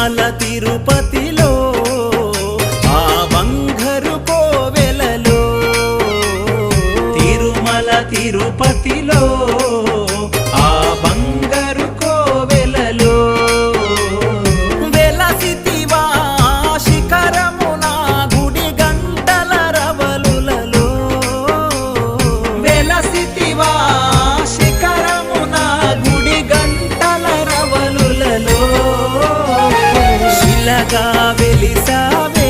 తిరుమల తిరుపతిలో ఆ బంగారు కోవెలలో తిరుమల తిరుపతిలో ఆ బంగారు కోవెలలో వెలసితివా శిఖరమున గుడి గంటల రవలులలో వెలసితివా శిఖరమున గుడి గంటల రవలులలో శిలగా వెలిసావే